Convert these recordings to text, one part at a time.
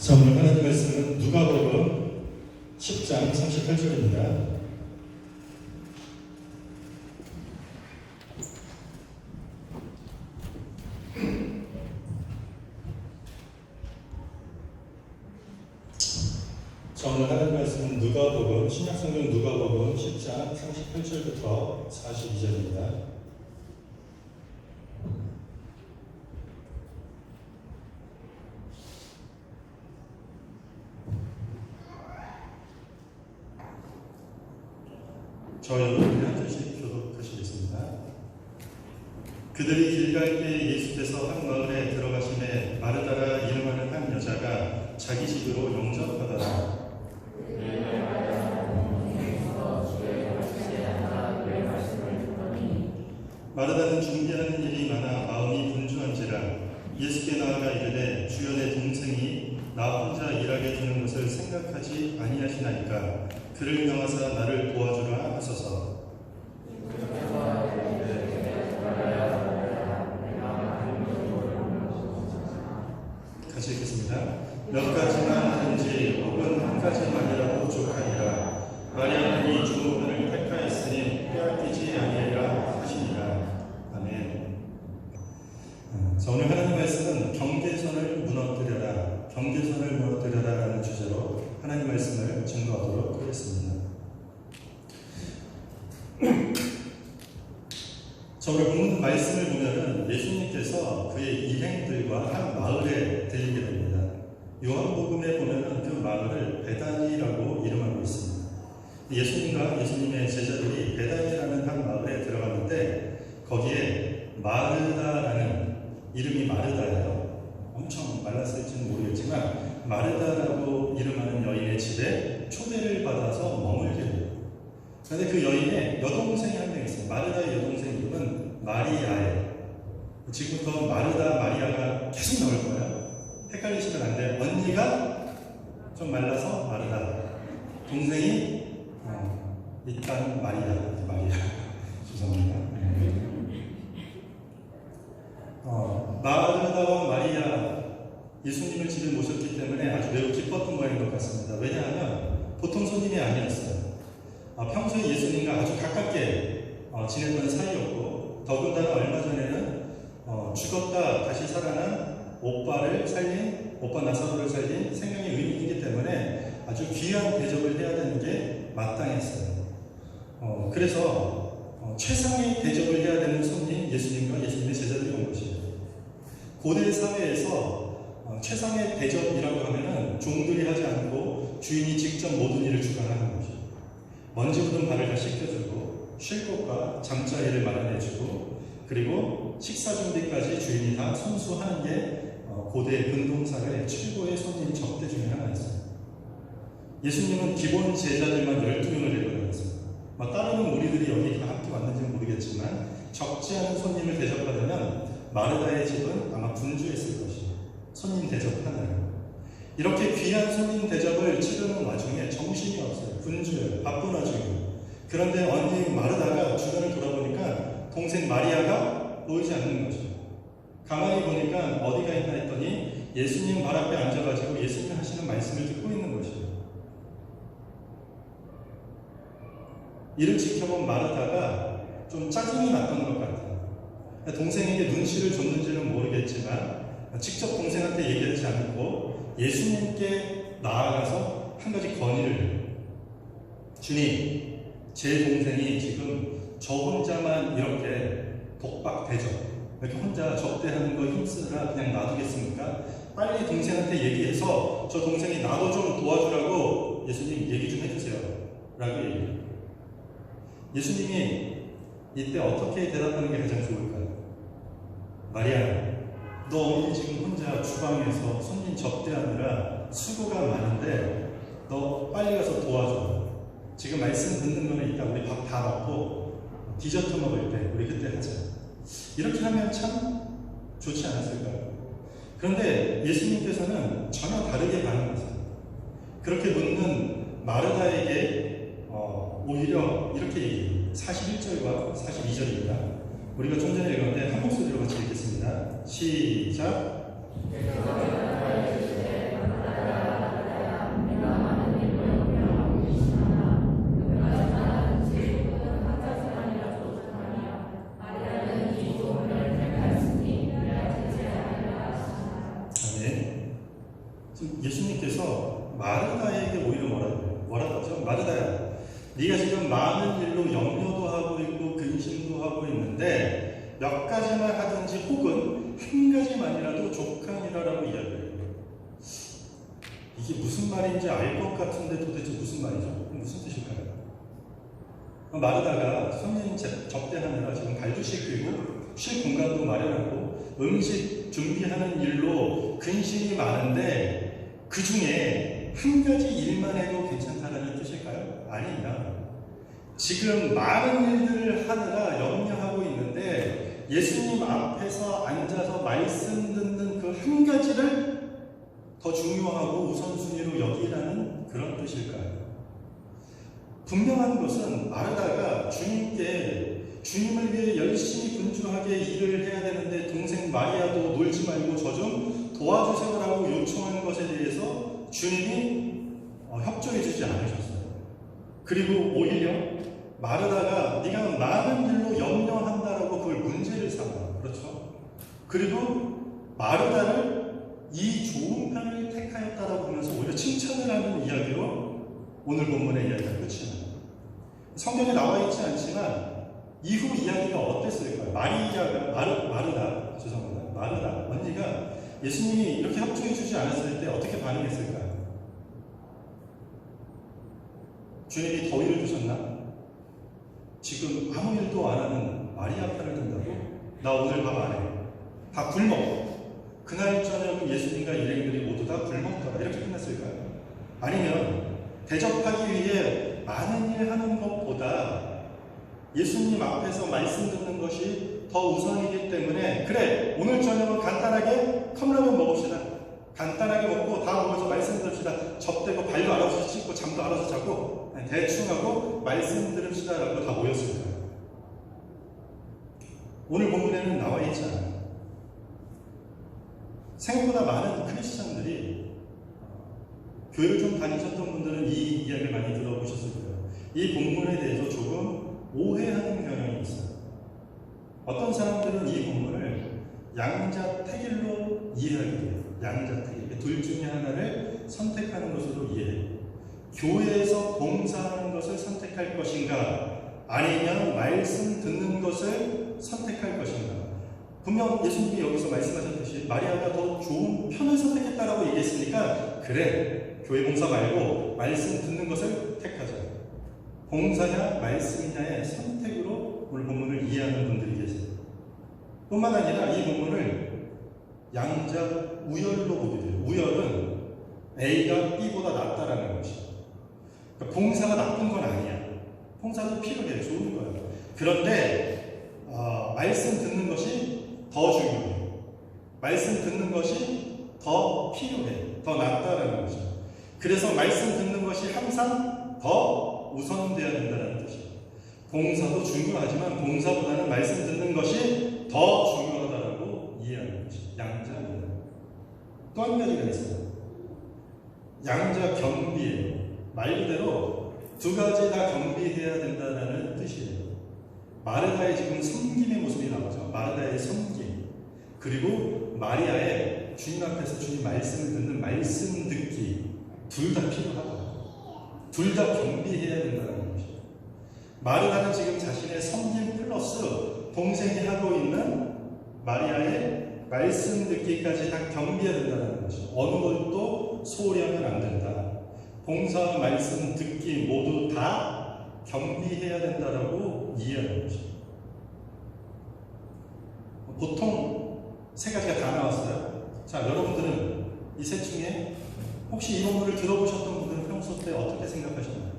자, 오늘 하나님 말씀은 누가복음 10장 38절입니다. 자, 오늘 하나님 말씀은 누가복음, 신약성경 누가복음 10장 38절부터 42절입니다. 저 여러분이 한 절씩 교독하시겠습니다. 그들이 길 갈 때 예수께서 한 마을에 들어가심에 마르다라 이름하는 한 여자가 자기 집으로 영접하더라. 마르다는 준비하는 일이 많아 마음이 분주한지라 예수께 나아가 이르되 주여 내 동생이 나 혼자 일하게 두는 것을 생각하지 아니하시나이까 그를 명하사 나를 도와주라 하소서. 같이 읽겠습니다. 몇 가지만 하든지 혹은 한 가지만이라도 족하니라. 마리아는 이 좋은 분을 택하였으니 빼앗기지 아니하리라 하시니라. 아멘. 자, 오늘 하나님 말씀은 경계선을 무너뜨려라, 경계선을 무너뜨려라 라는 주제로 하나님 말씀을 증거하도록 하겠습니다. 자, 오늘 본문 말씀을 보면은 예수님께서 그의 일행들과 한 마을에 들리게 됩니다. 요한복음에 보면은 그 마을을 베다니라고 이름하고 있습니다. 예수님과 예수님의 제자들이 베다니라는 한 마을에 들어갔는데 거기에 마르다라는 이름이 마르다예요. 엄청 말랐을지는 모르겠지만 마르다라고 이름하는 여인의 집에 초대를 받아서 머물게 돼요. 그런데 그 여인의 여동생이 한 명 있어요. 마르다의 여동생 이름은 마리아예요. 지금부터 마르다, 마리아가 계속 나올 거예요. 헷갈리시면 안 돼요. 언니가 좀 말라서 마르다, 동생이 일단 마리아 죄송합니다. 마르다와 마리아 예수님을 집에 모셨기 때문에 아주 매우 기뻤던 모양인 것 같습니다. 왜냐하면 보통 손님이 아니었어요. 평소에 예수님과 아주 가깝게 지냈던 사이였고 더군다나 얼마 전에는 죽었다 다시 살아난 오빠 나사로를 살린 생명의 의인이기 때문에 아주 귀한 대접을 해야 되는 게 마땅했어요. 그래서 최상의 대접을 해야 되는 손님 예수님과 예수님의 제자들이 온 것이에요. 고대 사회에서 최상의 대접이라고 하면은 종들이 하지 않고 주인이 직접 모든 일을 주관하는 거죠. 먼지 묻은 발을 다 씻겨주고 쉴 곳과 잠자리를 마련해주고 그리고 식사 준비까지 주인이 다 손수하는 게 고대 근동사회 최고의 손님 접대 중에 하나였어요. 예수님은 기본 제자들만 12명을 데리고 다녔어요. 다른 우리들이 여기 다 함께 왔는지는 모르겠지만 적지 않은 손님을 대접하려면 마르다의 집은 아마 분주했을 것이에요. 손님 대접하나요? 이렇게 귀한 손님 대접을 치르는 와중에 정신이 없어요. 분주해요. 바쁜 와중에. 그런데 언니 마르다가 주변을 돌아보니까 동생 마리아가 보이지 않는 거죠. 가만히 보니까 어디가 있나 했더니 예수님 발 앞에 앉아가지고 예수님 하시는 말씀을 듣고 있는 것이에요. 이를 지켜본 마르다가 좀 짜증이 났던 것 같아요. 동생에게 눈치를 줬는지는 모르겠지만 직접 동생한테 얘기하지 않고 예수님께 나아가서 한 가지 건의를 해요. 주님, 제 동생이 지금 저 혼자만 이렇게 독박 대접, 이렇게 혼자 접대하는 거 힘쓰느라 그냥 놔두겠습니까? 빨리 동생한테 얘기해서 저 동생이 나도 좀 도와주라고 예수님 얘기 좀 해주세요 라고 얘기해요. 예수님이 이때 어떻게 대답하는 게 가장 좋을까요? 마리아, 너 언니 지금 혼자 주방에서 손님 접대하느라 수고가 많은데 너 빨리 가서 도와줘. 지금 말씀 듣는 거는 이따 우리 밥 다 먹고 디저트 먹을 때 우리 그때 하자. 이렇게 하면 참 좋지 않았을까요? 그런데 예수님께서는 전혀 다르게 반응하세요. 그렇게 묻는 마르다에게 오히려 이렇게 얘기해요. 41절과 42절입니다. 우리가 좀 전에 읽었는데 한 목소리로 같이 읽겠습니다. 시작. 지금 예수님께서 마르다에게 오히려 뭐라고 하죠? 마르다야, 네가 지금 많은 일로 염려도 하고 있고 근심도 하고 있는데 몇 가지만 하든지 혹은 한 가지만이라도 족하니라라고 이야기해요. 이게 무슨 말인지 알 것 같은데 도대체 무슨 말이죠? 무슨 뜻일까요? 마르다가 손님 접대하느라 지금 발도 씻기고 쉴 공간도 마련하고 음식 준비하는 일로 근심이 많은데 그 중에 한 가지 일만 해도 괜찮다는 뜻일까요? 아닙니다. 지금 많은 일들을 하느라 염려하고 있는데 예수님 앞에서 앉아서 말씀 듣는 그 한 가지를 더 중요하고 우선순위로 여기라는 그런 뜻일까요? 분명한 것은 마르다가 주님을 위해 열심히 분주하게 일을 해야 되는데 동생 마리아도 놀지 말고 저 좀 도와주세요라고 요청한 것에 대해서 주님이 협조해 주지 않으셨어요. 그리고 오히려 마르다가 네가 많은 일로 염려한다라고 그걸 문제를 삼아. 그렇죠? 그리고 마르다를 이 좋은 편을 택하였다라고 하면서 오히려 칭찬을 하는 이야기로 오늘 본문의 이야기가 끝이 나요. 성경에 나와 있지 않지만 이후 이야기가 어땠을까요? 마르다 언니가 예수님이 이렇게 협조해 주지 않았을 때 어떻게 반응했을까요? 주님이 더위를 주셨나? 지금 아무 일도 안 하는 마리아 편을 든다고? 나 오늘 밥 안 해. 밥 굶어. 그날 저녁은 예수님과 일행들이 모두 다 굶었더라. 이렇게 끝났을까요? 아니면 대접하기 위해 많은 일 하는 것보다 예수님 앞에서 말씀 듣는 것이 더 우선이기 때문에 그래, 오늘 저녁은 간단하게 컵라면 먹읍시다. 간단하게 먹고 다 모여서 말씀 들읍시다. 접대고 발도 알아서 씻고 잠도 알아서 자고 대충 하고 말씀 들읍시다 라고 다 모였습니다. 오늘 본문에는 나와 있지 않아요. 생각보다 많은 크리스천들이 교회를 좀 다니셨던 분들은 이 이야기를 많이 들어보셨을 거예요. 이 본문에 대해서 조금 오해하는 경향이 있어요. 어떤 사람들은 이 본문을 양자택일로 이해하게 돼요. 양자택일. 둘 중에 하나를 선택하는 것으로 이해해요. 교회에서 봉사하는 것을 선택할 것인가, 아니면 말씀 듣는 것을 선택할 것인가. 분명 예수님이 여기서 말씀하셨듯이 마리아가 더 좋은 편을 선택했다라고 얘기했으니까 그래, 교회 봉사 말고 말씀 듣는 것을 택하자. 봉사냐 말씀이냐의 선택으로 오늘 본문을 이해하는 분들이 계세요. 뿐만 아니라 이 본문을 양자 우열로 보게 돼요. 우열은 A가 B보다 낫다라는 것이죠. 그러니까 봉사가 나쁜 건 아니야. 봉사도 필요해, 좋은 거예요. 그런데 말씀 듣는 것이 더 중요해. 말씀 듣는 것이 더 필요해. 더 낫다라는 거죠. 그래서 말씀 듣는 것이 항상 더 우선돼야 된다는 뜻이에요. 봉사도 중요하지만 봉사보다는 말씀 듣는 것이 더 중요하다고 이해하는 것이죠. 양자입니다. 또 한 가지가 있어요. 양자 경비예요. 말 그대로 두 가지 다 경비해야 된다는 뜻이에요. 마르다의 지금 섬김의 모습이 나오죠. 마르다의 섬김. 그리고 마리아의 주님 앞에서 주님 말씀을 듣는 말씀 듣기. 둘 다 필요하다. 둘 다 경비해야 된다는 것이죠. 마르다는 지금 자신의 섬김 플러스 동생이 하고 있는 마리아의 말씀 듣기까지 다 경비해야 된다는 것이죠. 어느 것도 소홀히 하면 안 된다. 봉사와 말씀 듣기 모두 다 경비해야 된다라고 이해하는 것이죠. 보통 세 가지가 다 나왔어요. 자, 여러분들은 이 셋 중에 혹시 이 본문을 들어보셨던 분들은 평소 때 어떻게 생각하셨나요?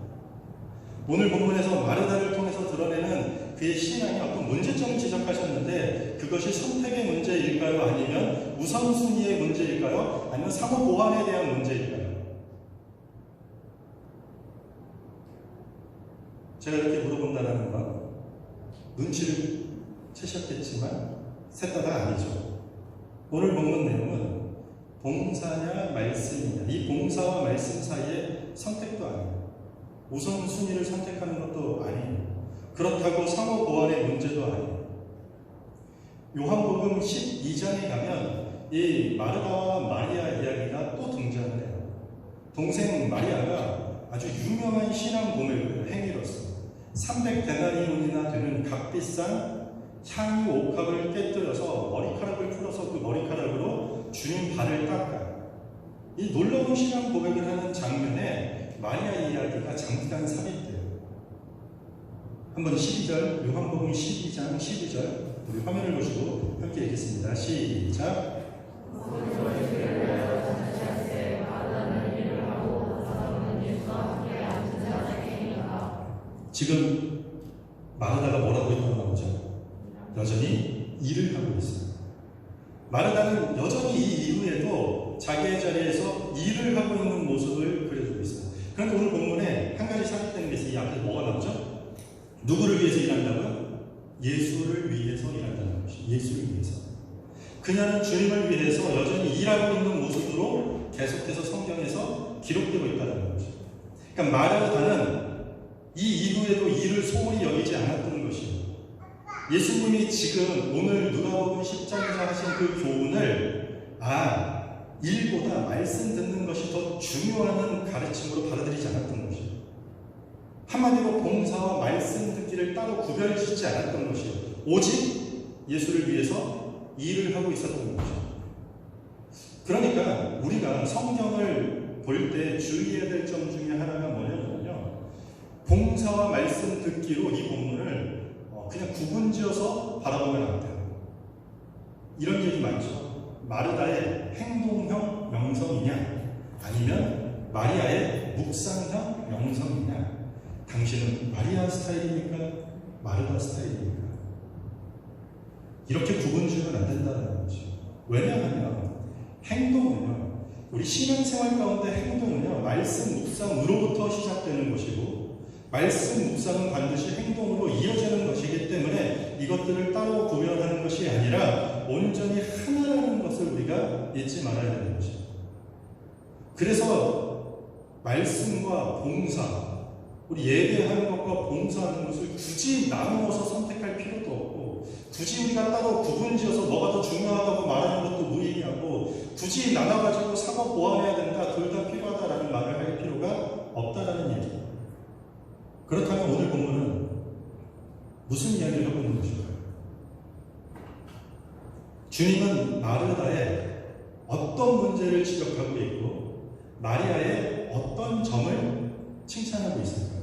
오늘 본문에서 마르다를 통해서 드러내는 그의 신앙이 어떤 문제점을 지적하셨는데 그것이 선택의 문제일까요? 아니면 우선순위의 문제일까요? 아니면 상호 보완에 대한 문제일까요? 제가 이렇게 물어본다는 건 눈치를 채셨겠지만 셋 다 아니죠. 오늘 본문 내용은 봉사냐 말씀이냐, 이 봉사와 말씀 사이의 선택도 아니에요. 우선순위를 선택하는 것도 아니에요. 그렇다고 상호 보완의 문제도 아니에요. 요한복음 12장에 가면 이 마르다와 마리아 이야기가 또 등장을 동생 마리아가 아주 유명한 신앙 고백을 행위로서 300데나리온이나 되는 값비싼 향유 옥합을 깨뜨려서 머리카락을 풀어서 그 머리카락으로 주님 발을 닦아요. 이 놀라운 신앙 고백을 하는 장면에 마리아 이야기가 잠깐 삽입돼요. 한번 12절, 요한복음 12장 12절 우리 화면을 보시고 함께 읽겠습니다. 시작. 지금 마르다가 뭐라고 했다고 나오죠? 여전히 일을 하고 있어요. 마르다는 여전히 이 이후에도 자기의 자리에서 일을 하고 있는 모습을 그려주고 있어요. 그런데 오늘 본문에 한 가지 삽입되는 게 있어요. 이 앞에 뭐가 나오죠? 누구를 위해서 일한다고요? 예수를 위해서 일한다는 것이죠. 예수를 위해서. 그녀는 주님을 위해서 여전히 일하고 있는 모습으로 계속해서 성경에서 기록되고 있다는 것이죠. 그러니까 마르다는 이 이후에도 일을 소홀히 여기지 않았던 것이에요. 예수님이 지금 오늘 누가복음 10장에서 하신 그 교훈을 일보다 말씀 듣는 것이 더 중요한 가르침으로 받아들이지 않았던 것이에요. 한마디로 봉사와 말씀 듣기를 따로 구별짓지 않았던 것이에요. 오직 예수를 위해서 일을 하고 있었던 것이에요. 그러니까 우리가 성경을 볼 때 주의해야 될 점 중에 하나가 뭐냐면요, 봉사와 말씀 듣기로 이 본문을 그냥 구분지어서 바라보면 안 돼요. 이런 얘기 많죠. 마르다의 행동형 명성이냐, 아니면 마리아의 묵상형 명성이냐. 당신은 마리아 스타일입니까? 마르다 스타일입니까? 이렇게 구분지으면 안 된다는 거죠. 왜냐하면 행동은요, 우리 신앙생활 가운데 행동은요, 말씀 묵상으로부터 시작되는 것이고, 말씀 묵상은 반드시 행동으로 이어지는 것이기 때문에 이것들을 따로 구별하는 것이 아니라 온전히 하나라는 것을 우리가 잊지 말아야 되는 것입니다. 그래서 말씀과 봉사, 우리 예배하는 것과 봉사하는 것을 굳이 나누어서 선택할 필요도 없고, 굳이 우리가 따로 구분지어서 뭐가 더 중요하다고 말하는 것도 무의미하고, 굳이 나눠가지고 사고 보완해야 된다, 둘 다 필요하다라는 말을 할 필요가 없다라는 얘기입니다. 그렇다면 오늘 본문은 무슨 이야기를 하고 있는 것일까요? 주님은 마르다의 어떤 문제를 지적하고 있고 마리아의 어떤 점을 칭찬하고 있을까요?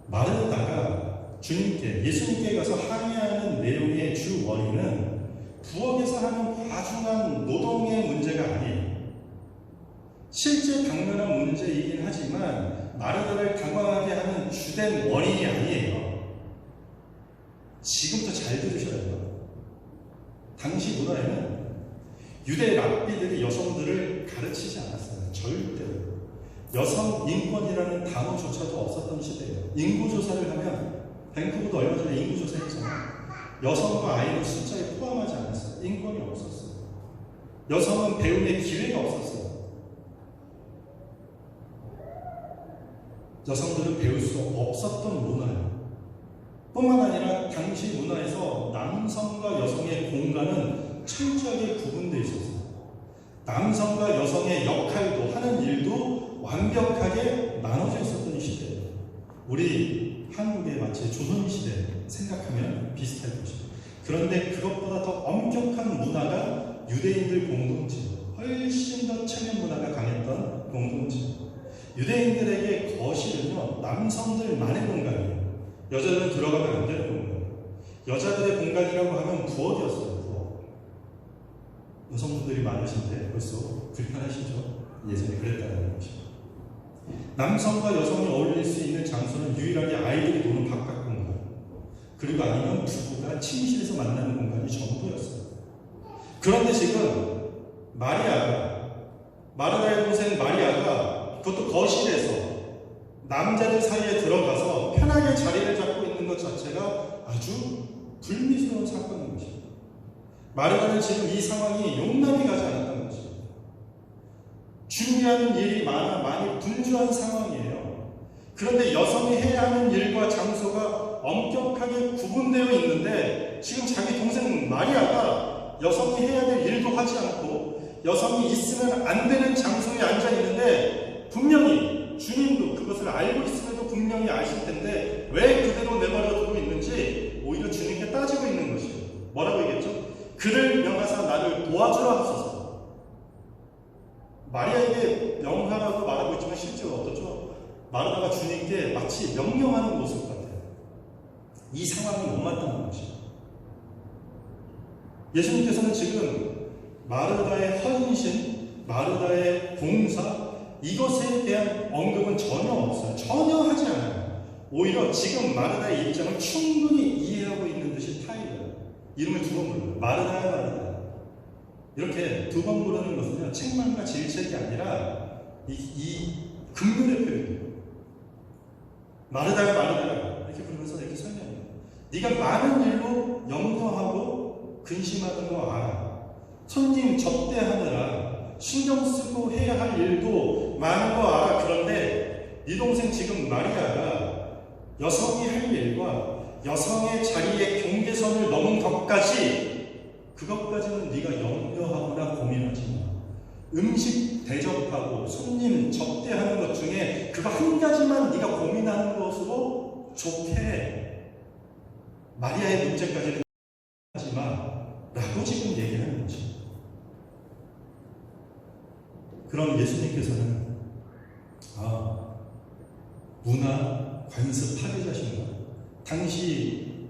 마르다가 주님께, 예수님께 가서 항의하는 내용의 주 원인은 부엌에서 하는 과중한 노동의 문제가 아니에요. 실제 당면한 문제이긴 하지만 마르다를 당황하게 하는 주된 원인이 아니에요. 지금부터 잘 들으셔야 돼요. 당시 문화에는 유대 랍비들이 여성들을 가르치지 않았어요. 절대로. 여성 인권이라는 단어조차도 없었던 시대예요. 인구조사를 하면, 밴쿠버도 얼마 전에 인구조사 했잖아요. 여성과 아이를 숫자에 포함하지 않았어요. 인권이 없었어요. 여성은 배움의 기회가 없었어요. 여성들은 배울 수 없었던 문화예요. 뿐만 아니라 당시 문화에서 남성과 여성의 공간은 철저하게 구분되어 있었어요. 남성과 여성의 역할도 하는 일도 완벽하게 나눠져 있었던 시대예요. 우리 한국의 마치 조선시대 생각하면 비슷할 것이죠. 그런데 그것보다 더 엄격한 문화가 유대인들 공동체, 훨씬 더 체면 문화가 강했던 공동체. 유대인들에게 거실은요, 남성들만의 공간이에요. 여자들은 들어가면 안 되는 공간이에요. 여자들의 공간이라고 하면 부엌이었어요. 부엌. 여성분들이 많으신데 벌써 불편하시죠? 예전에 그랬다는 것이죠. 남성과 여성이 어울릴 수 있는 장소는 유일하게 아이들이 노는 바깥 공간, 그리고 아니면 부부가 침실에서 만나는 공간이 전부였어요. 그런데 지금 마르다의 동생 마리아가 그것도 거실에서 남자들 사이에 들어가서 편하게 자리를 잡고 있는 것 자체가 아주 불미스러운 사건인 것입니다. 마르다는 지금 이 상황이 용납이 가지 않았다는 것입니다. 준비하는 일이 많이 분주한 상황이에요. 그런데 여성이 해야 하는 일과 장소가 엄격하게 구분되어 있는데 지금 자기 동생 마리아가 여성이 해야 될 일도 하지 않고 여성이 있으면 안 되는 장소에 앉아 있는데 분명히 주님도 그것을 알고 있음에도 분명히 아실 텐데 왜 그대로 내버려 두고 있는지 오히려 주님께 따지고 있는 것이에요. 뭐라고 얘기했죠? 그를 명하사 나를 도와주라 하소서. 마리아에게 명하라고 말하고 있지만 실제로 어떻죠? 마르다가 주님께 마치 명령하는 모습 같아요. 이 상황이 못마땅한 것이에요. 예수님께서는 지금 마르다의 헌신, 마르다의 봉사, 이것에 대한 언급은 전혀 없어요. 전혀 하지 않아요. 오히려 지금 마르다의 입장을 충분히 이해하고 있는 듯이 타이거예요. 이름을 두 번 불러요. 마르다야 마르다야. 이렇게 두 번 부르는 것은요, 책망과 질책이 아니라 이 긍휼의 표현이에요. 마르다야 마르다야 이렇게 부르면서 이렇게 설명해요. 네가 많은 일로 염려하고 근심하는 거 알아. 손님 접대하느라 신경 쓰고 해야 할 일도 많은 거 알아. 그런데 네 동생 지금 마리아가 여성이 할 일과 여성의 자리에 경계선을 넘은 그것까지는 네가 염려하거나 고민하지 마. 음식 대접하고 손님 접대하는 것 중에 그거 한 가지만 네가 고민하는 것으로 좋게 해. 마리아의 문제까지는 하지 마 라고 지금 얘기하는 거지. 그럼 예수님께서는 문화 관습 파괴자신가? 당시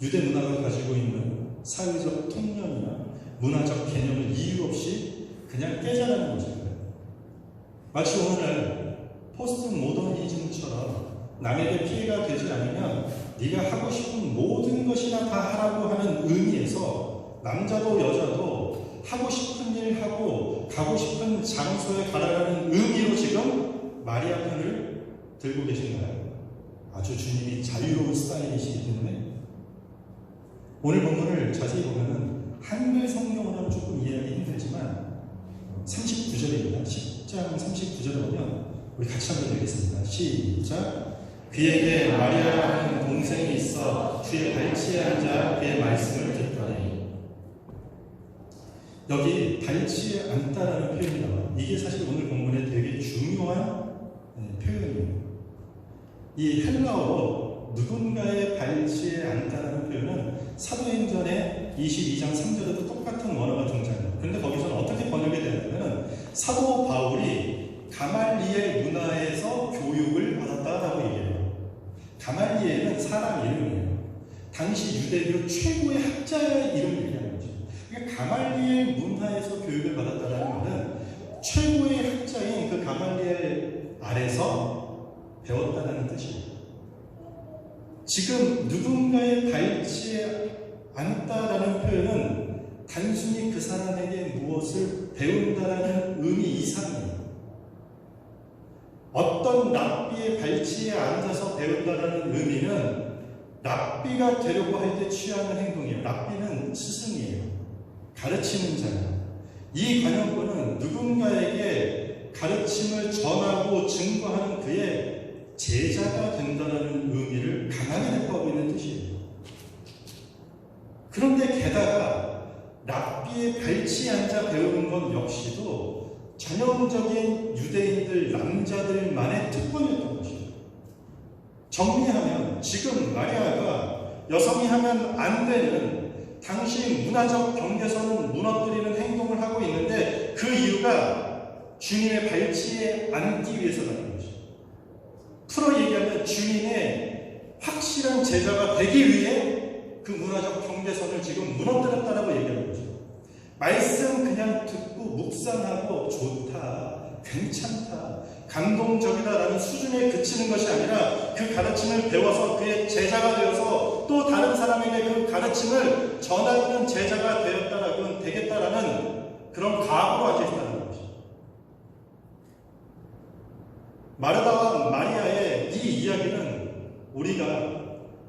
유대 문화가 가지고 있는 사회적 통념이나 문화적 개념을 이유 없이 그냥 깨자라는 것입니다. 마치 오늘날 포스트 모더니즘처럼 남에게 피해가 되지 않으면 네가 하고 싶은 모든 것이나 다 하라고 하는 의미에서 남자도 여자도 하고 싶은 일 하고 가고 싶은 장소에 가라라는 의미로 지금 마리아 편을 들고 계신가요? 아주 주님이 자유로운 스타일이시기 때문에 오늘 본문을 자세히 보면은 한글 성경으로는 조금 이해하기 힘들지만 39절입니다. 10장 39절에 보면 우리 같이 한번 읽겠습니다. 시작. 그에게 마리아라는 동생이 있어 주의 발치에 앉아 그의 말씀을 듣더니. 여기 발치에 앉다라는 표현이 나와요. 이게 사실 오늘 본문에 되게 중요한 표현이에요. 이 헬라어로 누군가의 발치에 앉다라는 표현은 사도행전의 22장 3절에도 똑같은 원어가 등장해요. 그런데 거기서는 어떻게 번역이 되냐면 사도 바울이 가말리엘 문화에서 교육을 받았다라고 얘기해요. 가말리엘은 사람 이름이에요. 당시 유대교 최고의 학자의 이름을 얘기하는 거죠. 그러니까 가말리엘 문화에서 교육을 받았다라는 말은 최고의 학자인 그 가말리엘 아래서 배웠다는 뜻이에요. 지금 누군가의 발치에 앉다라는 표현은 단순히 그 사람에게 무엇을 배운다라는 의미 이상이에요. 어떤 랍비의 발치에 앉아서 배운다라는 의미는 랍비가 되려고 할 때 취하는 행동이에요. 랍비는 스승이에요. 가르치는 자예요. 이 관용구는 누군가에게 가르침을 전하고 증거하는 그의 제자가 된다는 의미를 강하게 내포하고 있는 뜻이에요. 그런데 게다가 랍비의 발치에 앉아 배우는 것 역시도 전형적인 유대인들 남자들만의 특권이었던 것이에요. 정리하면 지금 마리아가 여성이 하면 안 되는 당시 문화적 경계선을 무너뜨리는 행동을 하고 있는데 그 이유가 주님의 발치에 앉기 위해서라는 것이죠. 풀어 얘기하면 주님의 확실한 제자가 되기 위해 그 문화적 경계선을 지금 무너뜨렸다라고 얘기하는 거죠. 말씀 그냥 듣고 묵상하고 좋다, 괜찮다, 감동적이다라는 수준에 그치는 것이 아니라 그 가르침을 배워서 그의 제자가 되어서 또 다른 사람에게 그 가르침을 전하는 제자가 되겠다라는 그런 각오로 앉아있다는 것이죠. 마르다와 마리아의 이 이야기는 우리가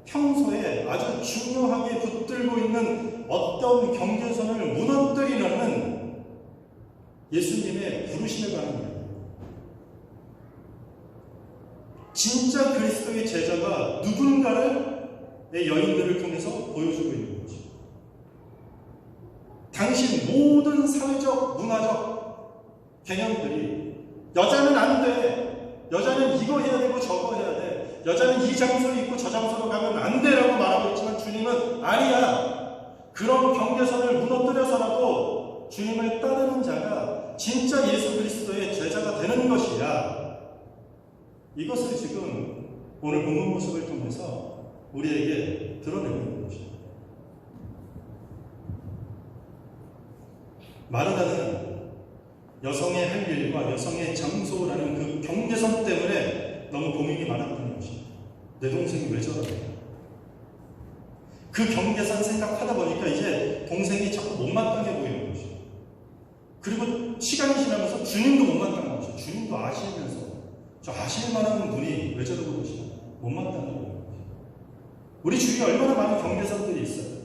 평소에 아주 중요하게 붙들고 있는 어떤 경계선을 무너뜨리려는 예수님의 부르심에 관한 이야기입니다. 진짜 그리스도의 제자가 누군가를 내 여인들을 통해서 보여주고 있는 거죠. 당신 모든 사회적, 문화적 개념들이 여자는 안 돼, 여자는 이거 해야 되고 저거 해야 돼, 여자는 이 장소에 있고 저 장소로 가면 안 돼라고 말하고 있지만 주님은 아니야. 그런 경계선을 무너뜨려서라도 주님을 따르는 자가 진짜 예수 그리스도의 제자가 되는 것이야. 이것을 지금 오늘 본문 모습을 통해서 우리에게 드러내고 있는 것입니다. 마르다는 여성의 할 일과 여성의 장소라는 그 경계선 때문에 너무 고민이 많았던 것입니다. 내 동생이 왜 저러냐. 그 경계선 생각하다 보니까 이제 동생이 자꾸 못마땅해 보이는 것이죠. 그리고 시간이 지나면서 주님도 못마땅한 것이죠. 주님도 아시면서 저 아실 만한 분이 왜 저러고 계시나 못마땅해 보이는 것이죠. 우리 주위에 얼마나 많은 경계선들이 있어요.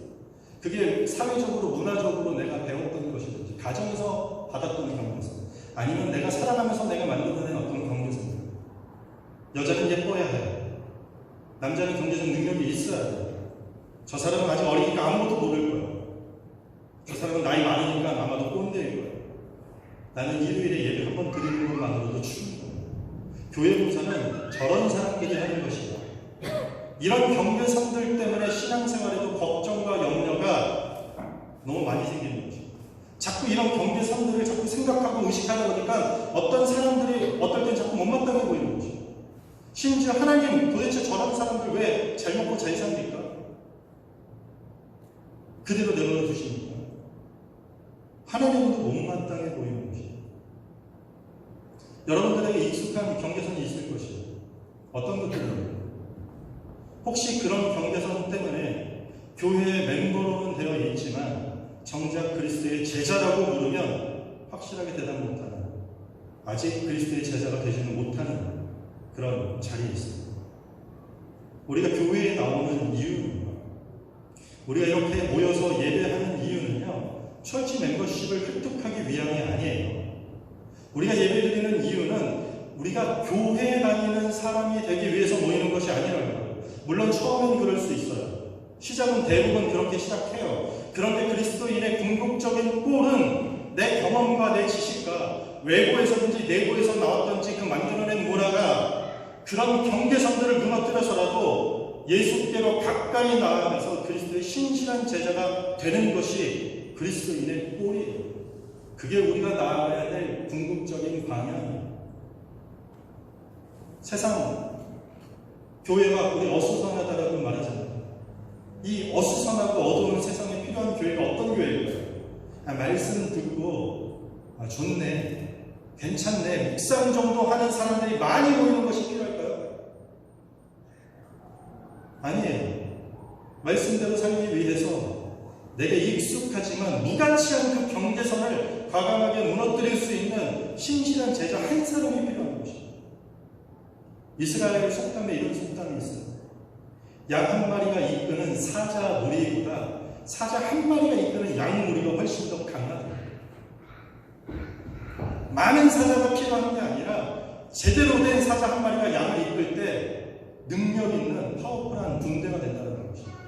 그게 사회적으로 문화적으로 내가 배웠던 것이든지 가정에서 받았던 경계선 아니면 내가 살아가면서 내가 만들어낸 어떤 경계선들. 여자는 예뻐야 해. 남자는 경제적 능력이 있어야 돼. 저 사람은 아직 어리니까 아무것도 모를 거야. 저 사람은 나이 많으니까 아마도 꼰대일 거야. 나는 일요일에 예배 한번 드리는 것만으로도 충분해. 교회 봉사는 저런 사람끼리 하는 것이다. 이런 경계선들 때문에 신앙생활에도 걱정과 염려가 너무 많이 생기는 거죠. 자꾸 이런 경계선들을 자꾸 생각하고 의식하다 보니까 어떤 사람들이 어떨 땐 자꾸 못마땅해 보이는 거죠. 심지어 하나님 도대체 저런 사람들 왜 잘 먹고 잘 삽니까? 그대로 내버려 두십니까? 하나님도 못마땅해 보이는 것이에요. 여러분들에게 익숙한 경계선이 있을 것이에요. 어떤 것들은 혹시 그런 경계선 때문에 교회의 멤버로는 되어 있지만 정작 그리스도의 제자라고 물으면 확실하게 대답 못하는, 아직 그리스도의 제자가 되지는 못하는 그런 자리에 있습니다. 우리가 교회에 나오는 이유는, 우리가 이렇게 모여서 예배하는 이유는요, 철치 멤버십을 획득하기 위함이 아니에요. 우리가 예배드리는 이유는 우리가 교회에 다니는 사람이 되기 위해서 모이는 것이 아니라고요. 물론 처음엔 그럴 수 있어요. 시작은 대부분 그렇게 시작해요. 그런데 그리스도인의 궁극적인 꼴은 내 경험과 내 지식과 외부에서든지 내부에서 나왔던지 그 만들어낸 문화가 그런 경계선들을 무너뜨려서라도 예수께로 가까이 나아가서 그리스도의 신실한 제자가 되는 것이 그리스도인의 꼴이에요. 그게 우리가 나아가야 될 궁극적인 방향이에요. 세상, 교회가 우리 어수선하다라고 말하잖아요. 이 어수선하고 어두운 세상에 필요한 교회가 어떤 교회일까요? 말씀 듣고 좋네, 괜찮네, 묵상 정도 하는 사람들이 많이 모이는 것이 필요할까요? 아니에요. 말씀대로 살기 위해서 내게 익숙하지만 무가치한 그 경계선을 과감하게 무너뜨릴 수 있는 신실한 제자 한 사람이 필요한 것입니다. 이스라엘 속담에 이런 속담이 있어요. 양 한 마리가 이끄는 사자 무리보다 사자 한 마리가 이끄는 양 무리가 훨씬 더 강하다. 많은 사자가 필요한 게 아니라 제대로 된 사자 한 마리가 양을 이끌 때 능력 있는 파워풀한 군대가 된다는 것입니다.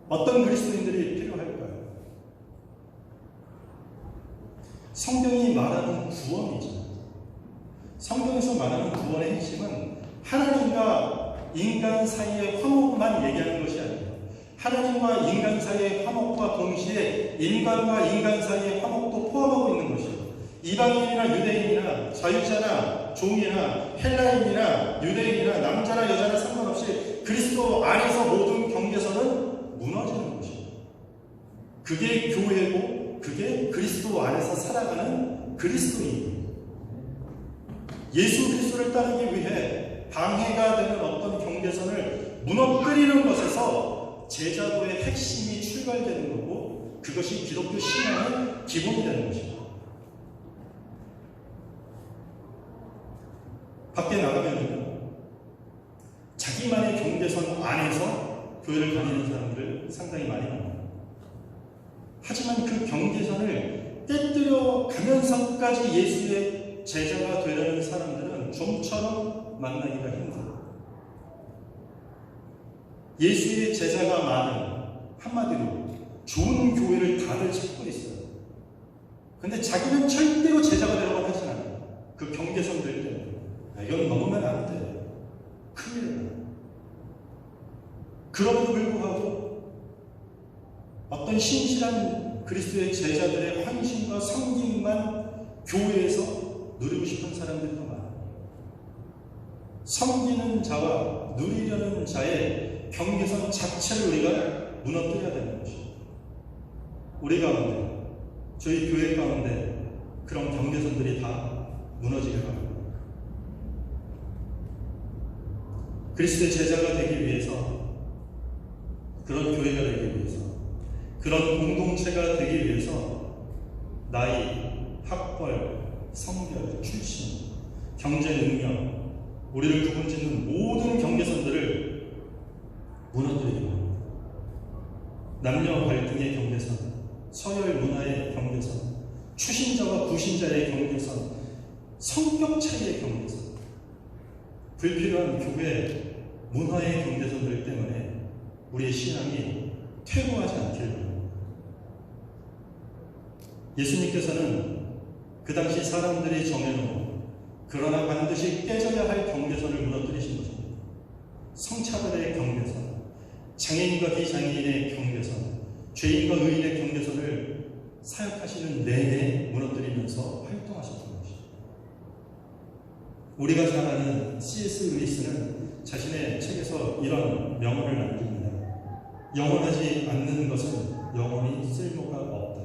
어떤 그리스도인들이 필요할까요? 성경이 말하는 구원이죠. 성경에서 말하는 구원의 핵심은 하나님과 인간 사이의 화목만 얘기하는 것이 아니에요. 하나님과 인간 사이의 화목과 동시에 인간과 인간 사이의 화목도 포함하고 있는 것이에요. 이방인이나 유대인이나 자유자나 종이나 헬라인이나 유대인이나 남자나 여자나 상관없이 그리스도 안에서 모든 경계선은 무너지는 것이에요. 그게 교회고 그게 그리스도 안에서 살아가는 그리스도인입니다. 예수 그리스도를 따르기 위해 방해가 되는 어떤 경계선을 무너뜨리는 것에서 제자도의 핵심이 출발되는 거고 그것이 기독교 신앙의 기본이 되는 것입니다. 밖에 나가면 자기만의 경계선 안에서 교회를 다니는 사람들 상당히 많이 만납니다. 하지만 그 경계선을 깨뜨려 가면서까지 예수의 제자가 되려는 사람들은 좀처럼 만나기가 힘들어요. 예수의 제자가 많은, 한마디로 좋은 교회를 다들 찾고 있어요. 근데 자기는 절대로 제자가 되려고 하진 않아요. 그 경계선들 때문에. 이건 넘으면 안 돼. 큰일 나요. 그럼에도 불구하고 어떤 신실한 그리스도의 제자들의 헌신과 섬김만 교회에서 누리고 싶은 사람들도 많아요. 섬기는 자와 누리려는 자의 경계선 자체를 우리가 무너뜨려야 되는 것이죠. 우리 가운데, 저희 교회 가운데 그런 경계선들이 다 무너지길 바랍니다. 그리스도의 제자가 되기 위해서, 그런 교회가 되기 위해서, 그런 공동체가 되기 위해서 나이, 학벌, 성별, 출신, 경제 능력, 우리를 구분짓는 모든 경계선들을 무너뜨리기 합니다. 남녀 갈등의 경계선, 서열 문화의 경계선, 추신자와 부신자의 경계선, 성격 차이의 경계선, 불필요한 교회 문화의 경계선들 때문에 우리의 신앙이 퇴보하지 않기를 바랍니다. 예수님께서는 그 당시 사람들이 정해놓은 그러나 반드시 깨져야 할 경계선을 무너뜨리신 것입니다. 성차별의 경계선, 장애인과 비장애인의 경계선, 죄인과 의인의 경계선을 사역하시는 내내 무너뜨리면서 활동하셨던 것이죠. 우리가 잘 아는 C.S. 루이스는 자신의 책에서 이런 명언을 남깁니다. 영원하지 않는 것은 영원히 쓸모가 없다.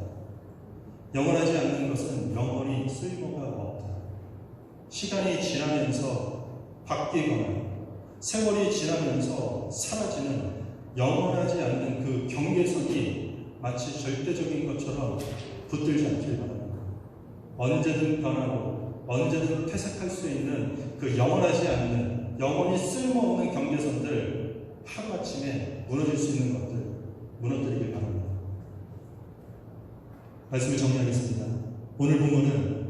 영원하지 않는 것은 영원히 쓸모가 없다. 시간이 지나면서 바뀌거나 세월이 지나면서 사라지는 영원하지 않는 그 경계선이 마치 절대적인 것처럼 붙들지 않길 바랍니다. 언제든 변하고 언제든 퇴색할 수 있는 그 영원하지 않는, 영원히 쓸모없는 경계선들 하루아침에 무너질 수 있는 것들 무너뜨리길 바랍니다. 말씀을 정리하겠습니다. 오늘 본문은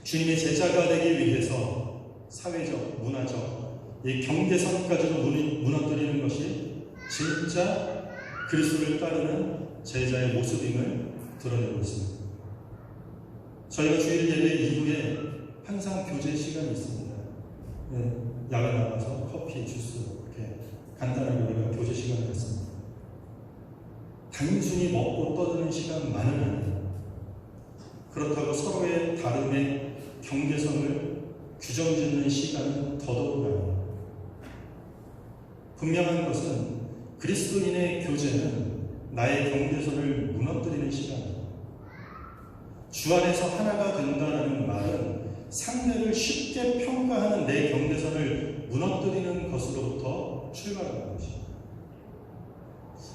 주님의 제자가 되기 위해서 사회적, 문화적 이 경계선까지도 무너뜨리는 것이 진짜 그리스도를 따르는 제자의 모습임을 드러내고 있습니다. 저희가 주일 예배 이후에 항상 교제 시간이 있습니다. 야외 나가서 커피, 주스 이렇게 간단하게 우리가 교제 시간을 갖습니다. 단순히 먹고 떠드는 시간만은 아니에요. 그렇다고 서로의 다름의 경계선을 규정짓는 시간은 더더욱 아니에요. 분명한 것은 그리스도인의 교제는 나의 경계선을 무너뜨리는 시간이에요. 주 안에서 하나가 된다는 말은 상대를 쉽게 평가하는 내 경계선을 무너뜨리는 것으로부터 출발하는 것이죠.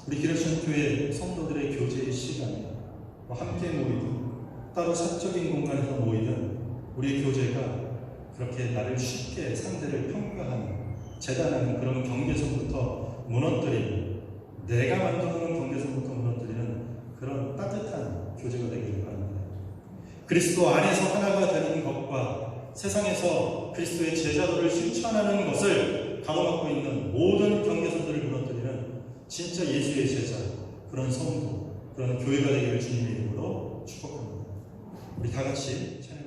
우리 기레션 교회 성도들의 교제의 시간에 함께 모이든 따로 사적인 공간에서 모이든 우리의 교제가 그렇게 나를 쉽게 상대를 평가하는, 재단하는 그런 경계선부터 무너뜨리는, 내가 만들어놓은 경계선부터 무너뜨리는 그런 따뜻한 교제가 되기를 바랍니다. 그리스도 안에서 하나가 되는 것과 세상에서 그리스도의 제자도를 실천하는 것을 가로막고 있는 모든 경계선들을 무너뜨리는 진짜 예수의 제자, 그런 성도, 그런 교회가 되기를 주님의 이름으로 축복합니다. 우리 다 같이 찬양